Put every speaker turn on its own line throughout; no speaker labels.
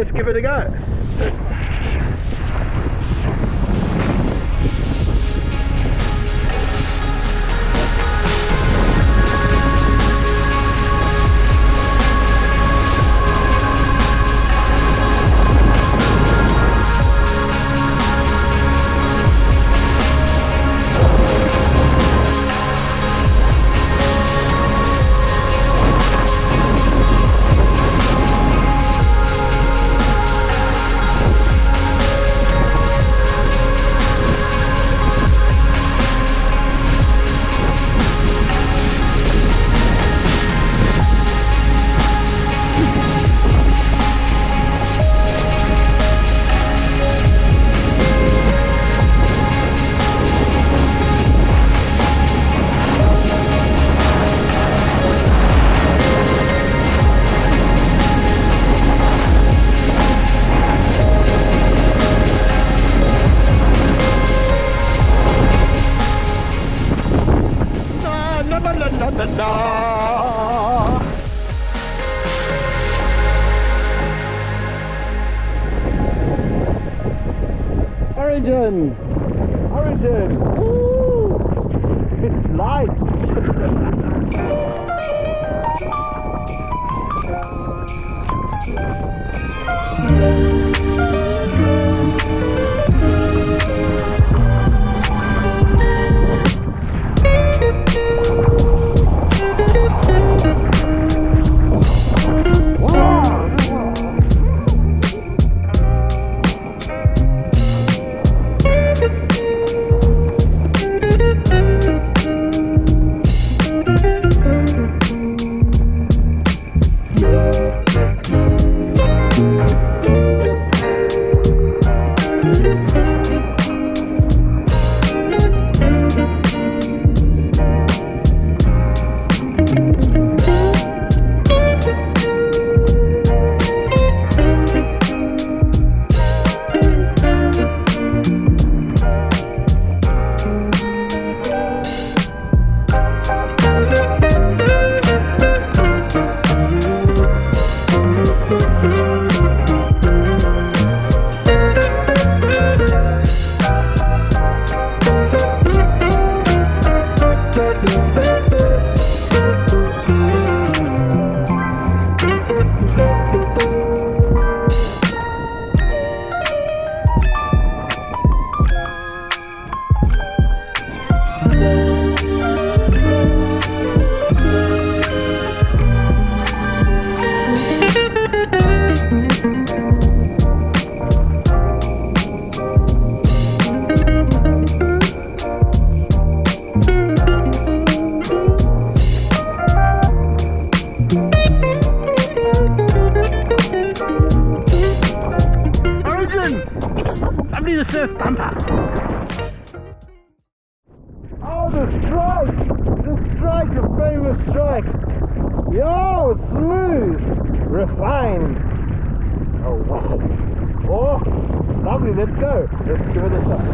let's give it a go. Origin! Origin! Woo! It's light! Somebody the surf bumper. Oh, the strike! The strike, the famous strike! Yo, smooth! Refined! Oh, wow! Oh, lovely, let's go! Let's give it a shot.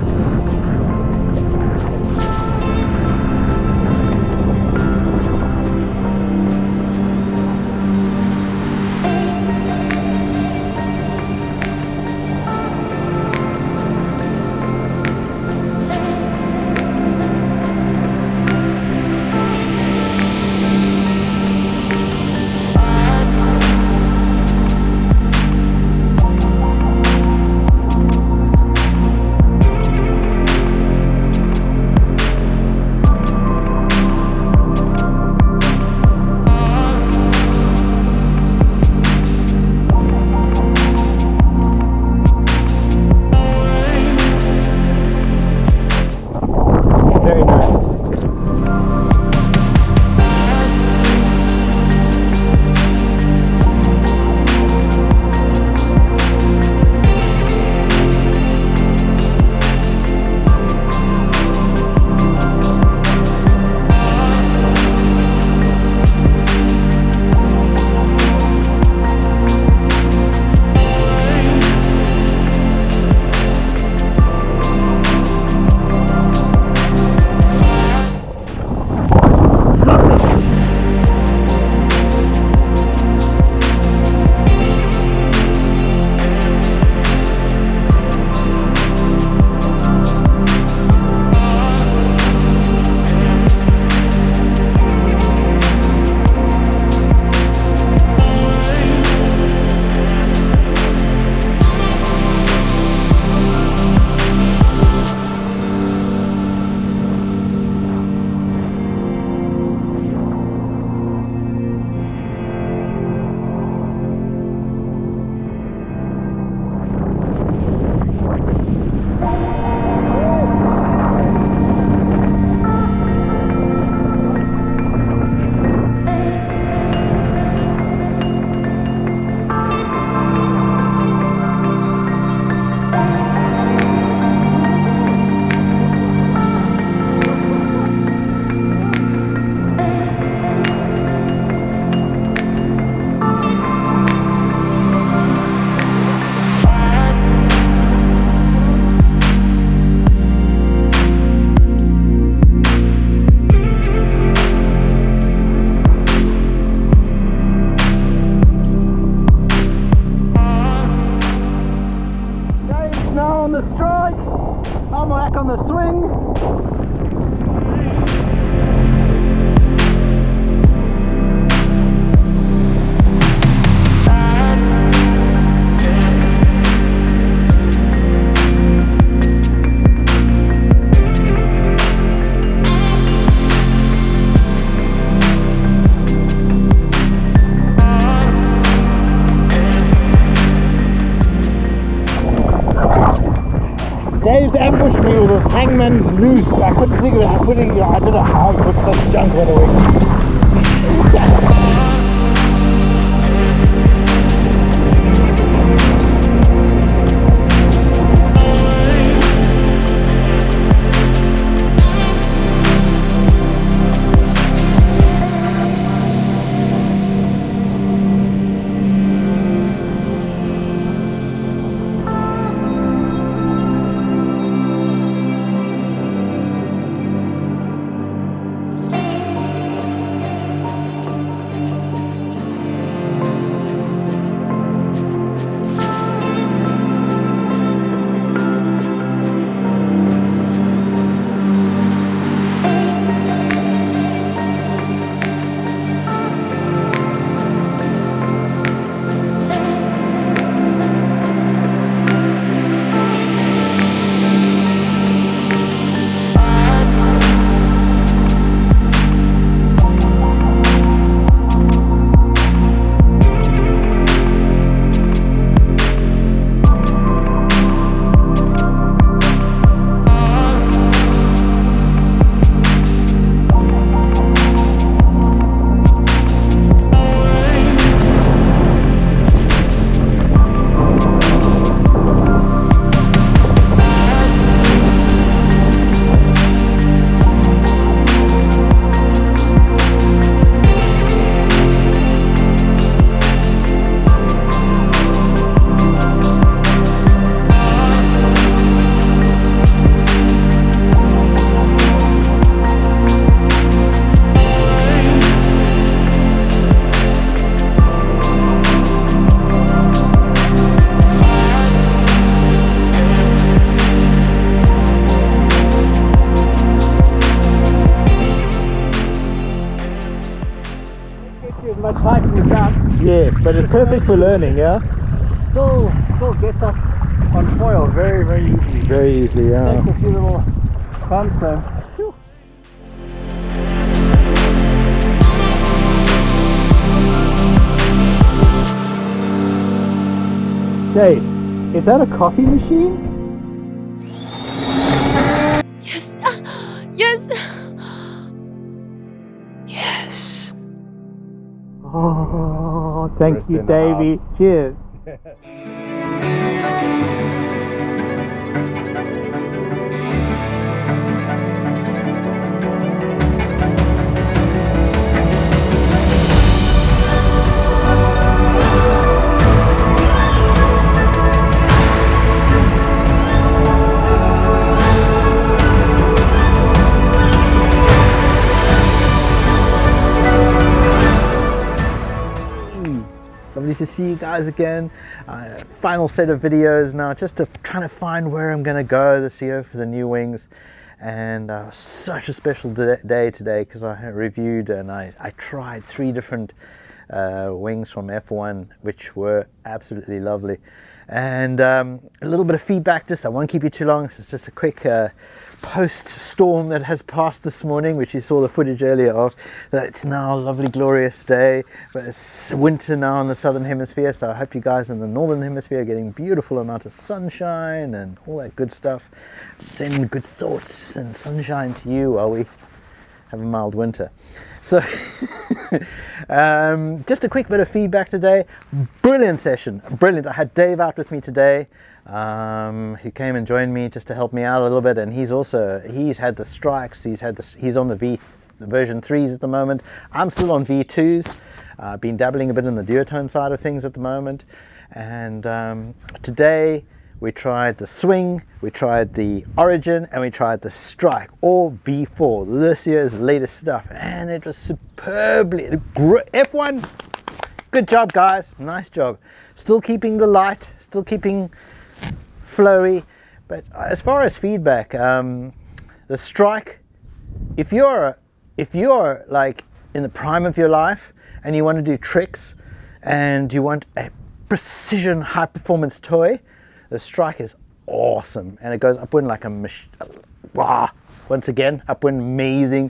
I'm back on the swing. Dave's ambushed me with his hangman's noose. I couldn't think of it. I don't know how I put such junk on the wing. Much height in the ground. Yes, but it's perfect for learning, yeah?
Still gets up on foil very, very easily.
Very easily, yeah.
Takes a few little bumps, so. Whew.
Dave, is that a coffee machine?
Yes. Yes. Yes.
Oh, thank
First
you,
in the
Davey.
house.
Cheers. Lovely to see you guys again. Final set of videos now, just to trying to find where I'm going to go this year for the new wings. And such a special day today because I reviewed and I tried 3 different wings from F1, which were absolutely lovely. And a little bit of feedback, just I won't keep you too long. It's just a quick post-storm that has passed this morning, which you saw the footage earlier of. That it's now a lovely, glorious day, but it's winter now in the southern hemisphere, so I hope you guys in the northern hemisphere are getting beautiful amount of sunshine and all that good stuff. Send good thoughts and sunshine to you while we have a mild winter. So just a quick bit of feedback today. Brilliant session, brilliant. I had Dave out with me today, who came and joined me just to help me out a little bit, and he's had the strikes, he's on the version 3s at the moment. I'm still on V2s. Been dabbling a bit in the duotone side of things at the moment, and today we tried the swing, we tried the origin, and we tried the strike, all V4, this year's latest stuff, and it was superbly F1. Good job, guys, nice job. Still keeping the light, still keeping flowy, But as far as feedback, the strike, if you're like in the prime of your life and you want to do tricks and you want a precision high performance toy, the strike is awesome, and it goes upwind like a wow. Once again, upwind, amazing,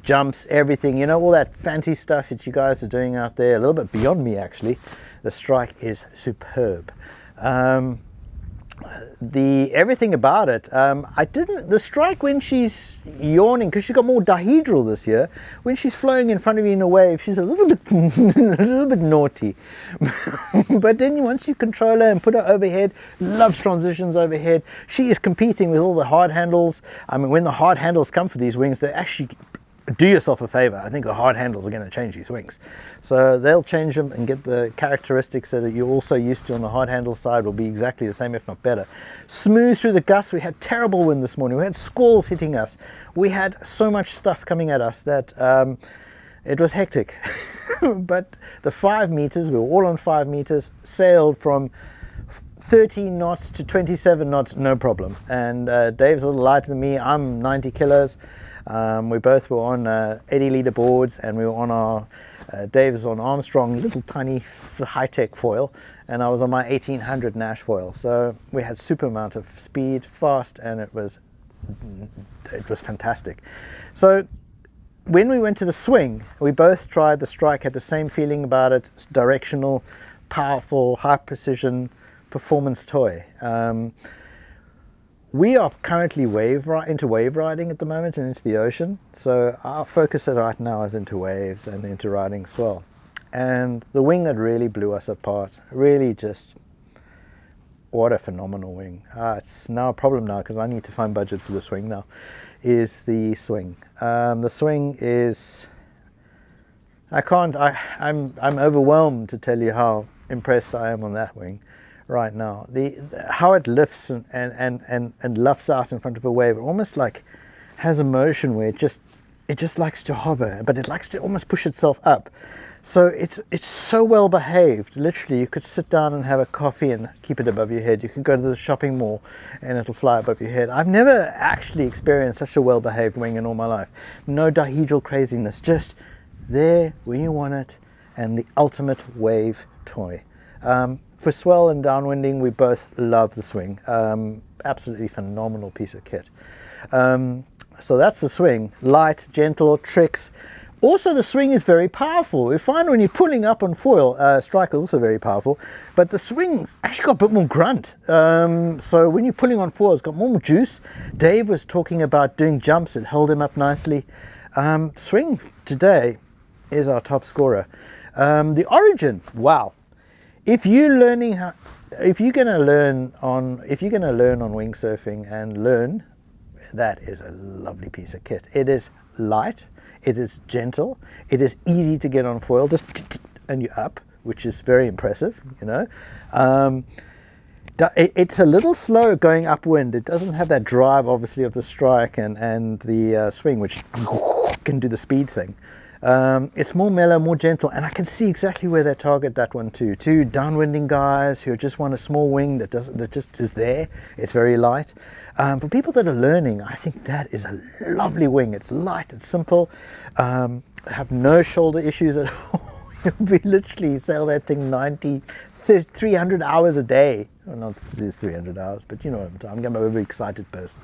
jumps, everything, you know, all that fancy stuff that you guys are doing out there, a little bit beyond me actually. The strike is superb. Everything about it, the strike, when she's yawning, because she's got more dihedral this year, when she's flowing in front of you in a wave, she's a little bit naughty. But then once you control her and put her overhead, loves transitions overhead. She is competing with all the hard handles. I mean, when the hard handles come for these wings, they actually do yourself a favor. I think the hard handles are going to change these wings, so they'll change them and get the characteristics that you're also used to on the hard handle side will be exactly the same, if not better. Smooth through the gusts. We had terrible wind this morning. We had squalls hitting us. We had so much stuff coming at us that it was hectic. But the 5 meters, we were all on 5 meters, sailed from 13 knots to 27 knots, no problem. And Dave's a little lighter than me. I'm 90 kilos. We both were on 80 litre boards, and we were on our Dave's on Armstrong little tiny high-tech foil, and I was on my 1800 Nash foil. So we had super amount of speed, fast, and it was fantastic. So when we went to the swing, we both tried the strike, had the same feeling about it. It's directional, powerful, high precision performance toy. We are currently into wave riding at the moment and into the ocean, so our focus right now is into waves and into riding swell. And the wing that really blew us apart, really just, what a phenomenal wing. It's now a problem now because I need to find budget for the swing now, is the swing. The swing is, I'm overwhelmed to tell you how impressed I am on that wing right now. How it lifts and luffs out in front of a wave, it almost like has a motion where it just likes to hover, but it likes to almost push itself up. So it's so well behaved. Literally, you could sit down and have a coffee and keep it above your head. You can go to the shopping mall and it'll fly above your head. I've never actually experienced such a well behaved wing in all my life. No dihedral craziness, just there where you want it, and the ultimate wave toy. For swell and downwinding, we both love the swing. Absolutely phenomenal piece of kit. So that's the swing. Light, gentle, tricks. Also, the swing is very powerful. We find when you're pulling up on foil, strike is also very powerful, but the swing's actually got a bit more grunt. So when you're pulling on foil, it's got more juice. Dave was talking about doing jumps. It held him up nicely. Swing today is our top scorer. The origin, wow. If you're going to learn on windsurfing and learn, that is a lovely piece of kit. It is light, it is gentle, it is easy to get on foil, just and you're up, which is very impressive, you know. It's a little slow going upwind. It doesn't have that drive, obviously, of the strike and the swing, which can do the speed thing. It's more mellow, more gentle, and I can see exactly where they target that one too. Two downwinding guys who just want a small wing that just is there. It's very light. For people that are learning, I think that is a lovely wing. It's light, it's simple. Have no shoulder issues at all. You'll be literally sail that thing 300 hours a day. Well, not these 300 hours, but you know what I'm talking about. I'm a very excited person.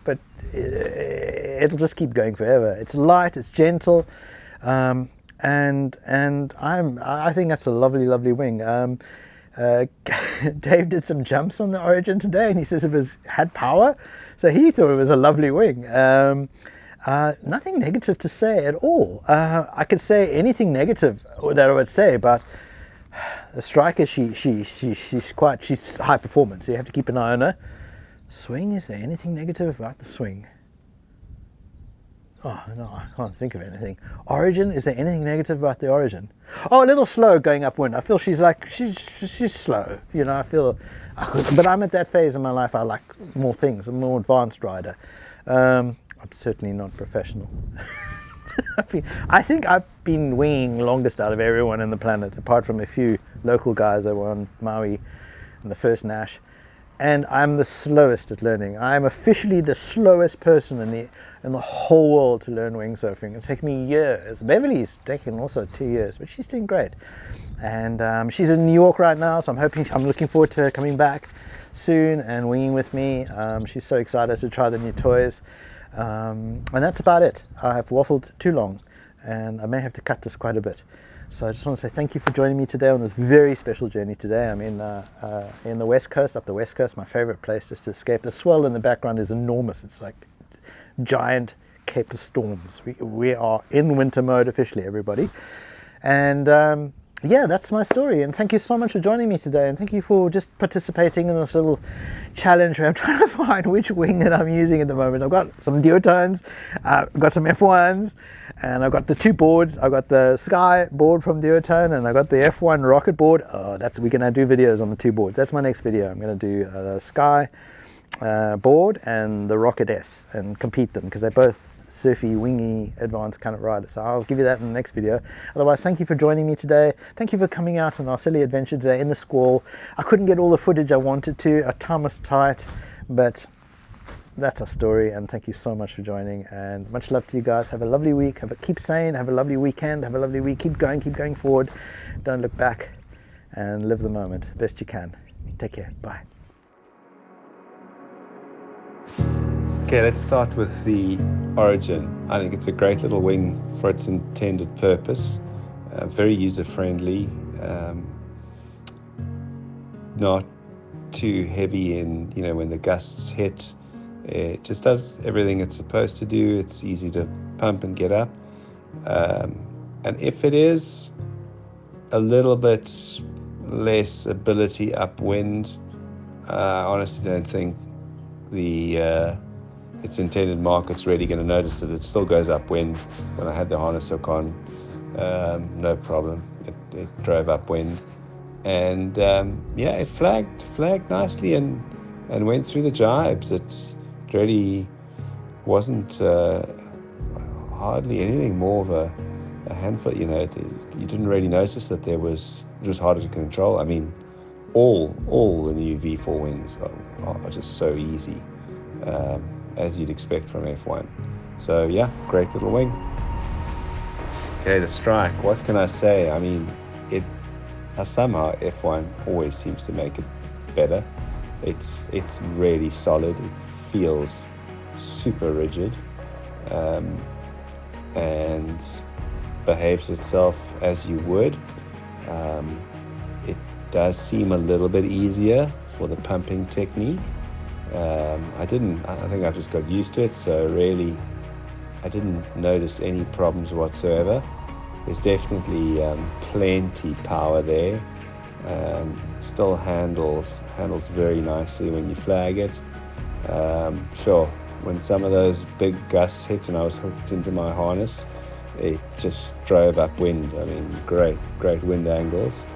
But it'll just keep going forever. It's light, it's gentle. And I think that's a lovely wing. Dave did some jumps on the Origin today, and he says it had power, so he thought it was a lovely wing. Nothing negative to say at all. I could say anything negative that I would say, but the striker, she's high performance, so you have to keep an eye on her. Swing, is there anything negative about the swing? Oh, no, I can't think of anything. Origin, is there anything negative about the Origin? Oh, a little slow going upwind. I feel she's slow. You know, but I'm at that phase in my life. I like more things. I'm a more advanced rider. I'm certainly not professional. I think I've been winging longest out of everyone on the planet, apart from a few local guys that were on Maui in the first Nash. and I'm the slowest at learning. I'm officially the slowest person in the whole world to learn windsurfing. It's taken me years. Beverly's taken also 2 years, but she's doing great. And she's in New York right now, so I'm looking forward to her coming back soon and winging with me. She's so excited to try the new toys. And that's about it. I've waffled too long, and I may have to cut this quite a bit. So I just want to say thank you for joining me today on this very special journey today. I'm in the West Coast, up the West Coast, my favorite place just to escape. The swell in the background is enormous. It's like giant Cape of Storms. We are in winter mode officially, everybody. And yeah, that's my story. And thank you so much for joining me today. And thank you for just participating in this little challenge where I'm trying to find which wing that I'm using at the moment. I've got some duotones, I've got some F1s, and I've got the 2 boards. I've got the Sky board from Duotone, and I've got the F1 Rocket board. We're going to do videos on the 2 boards. That's my next video. I'm going to do the Sky board and the Rocket S and compete them because they're both surfy, wingy, advanced kind of riders. So I'll give you that in the next video. Otherwise, thank you for joining me today. Thank you for coming out on our silly adventure today in the squall. I couldn't get all the footage I wanted to. Our time was tight, but that's our story. And thank you so much for joining. And much love to you guys. Have a lovely week. Keep sane. Have a lovely weekend. Have a lovely week. Keep going forward. Don't look back, and live the moment best you can. Take care. Bye.
Okay, let's start with the origin. I think it's a great little wing for its intended purpose. Very user-friendly, not too heavy in, when the gusts hit. It just does everything it's supposed to do. It's easy to pump and get up. And if it is a little bit less ability upwind, I honestly don't think its intended market's really going to notice it. It still goes upwind. When I had the harness hook on, no problem. It drove upwind, and yeah, it flagged nicely and went through the jibes. It really wasn't hardly anything more of a handful. You didn't really notice that it was harder to control. I mean, all the new V4 wings are just so easy. As you'd expect from F1. So yeah, great little wing. Okay, the strike, what can I say? I mean, somehow F1 always seems to make it better. It's really solid. It feels super rigid, and behaves itself as you would. It does seem a little bit easier for the pumping technique. I think I just got used to it, so really I didn't notice any problems whatsoever. There's definitely plenty power there. Still handles very nicely when you flag it. Sure, when some of those big gusts hit and I was hooked into my harness, it just drove upwind. I mean, great wind angles.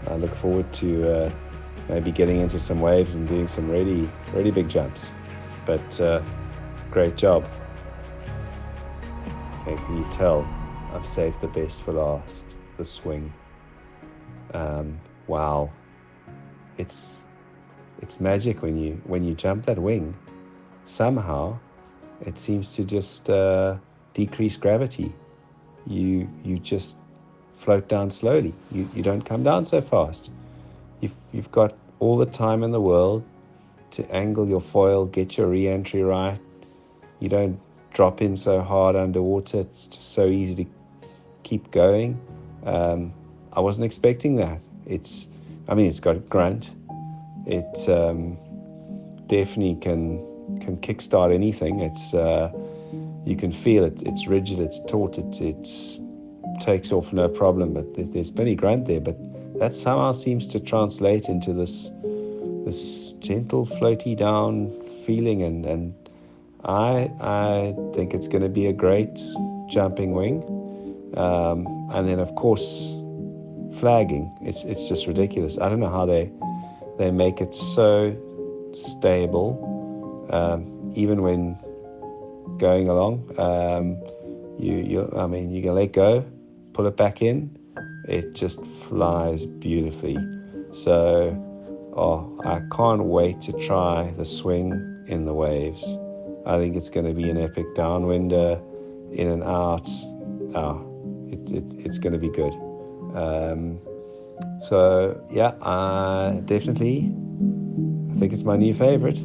I look forward to maybe getting into some waves and doing some really, really big jumps. But great job. Okay, can you tell I've saved the best for last? The swing. Wow, it's magic when you jump that wing. Somehow, it seems to just decrease gravity. You just float down slowly. You don't come down so fast. You've got all the time in the world to angle your foil, get your re-entry right. You don't drop in so hard underwater. It's just so easy to keep going. I wasn't expecting that. It's got grunt. It definitely can kickstart anything. You can feel it. It's rigid. It's taut. It takes off no problem. But there's plenty grunt there. But that somehow seems to translate into this gentle, floaty down feeling, and I think it's going to be a great jumping wing. And then of course flagging. It's just ridiculous. I don't know how they make it so stable, even when going along. You can let go, pull it back in, It just flies beautifully. So, I can't wait to try the swing in the waves. I think it's going to be an epic downwinder, in and out. It's going to be good. So yeah, definitely, I think it's my new favorite.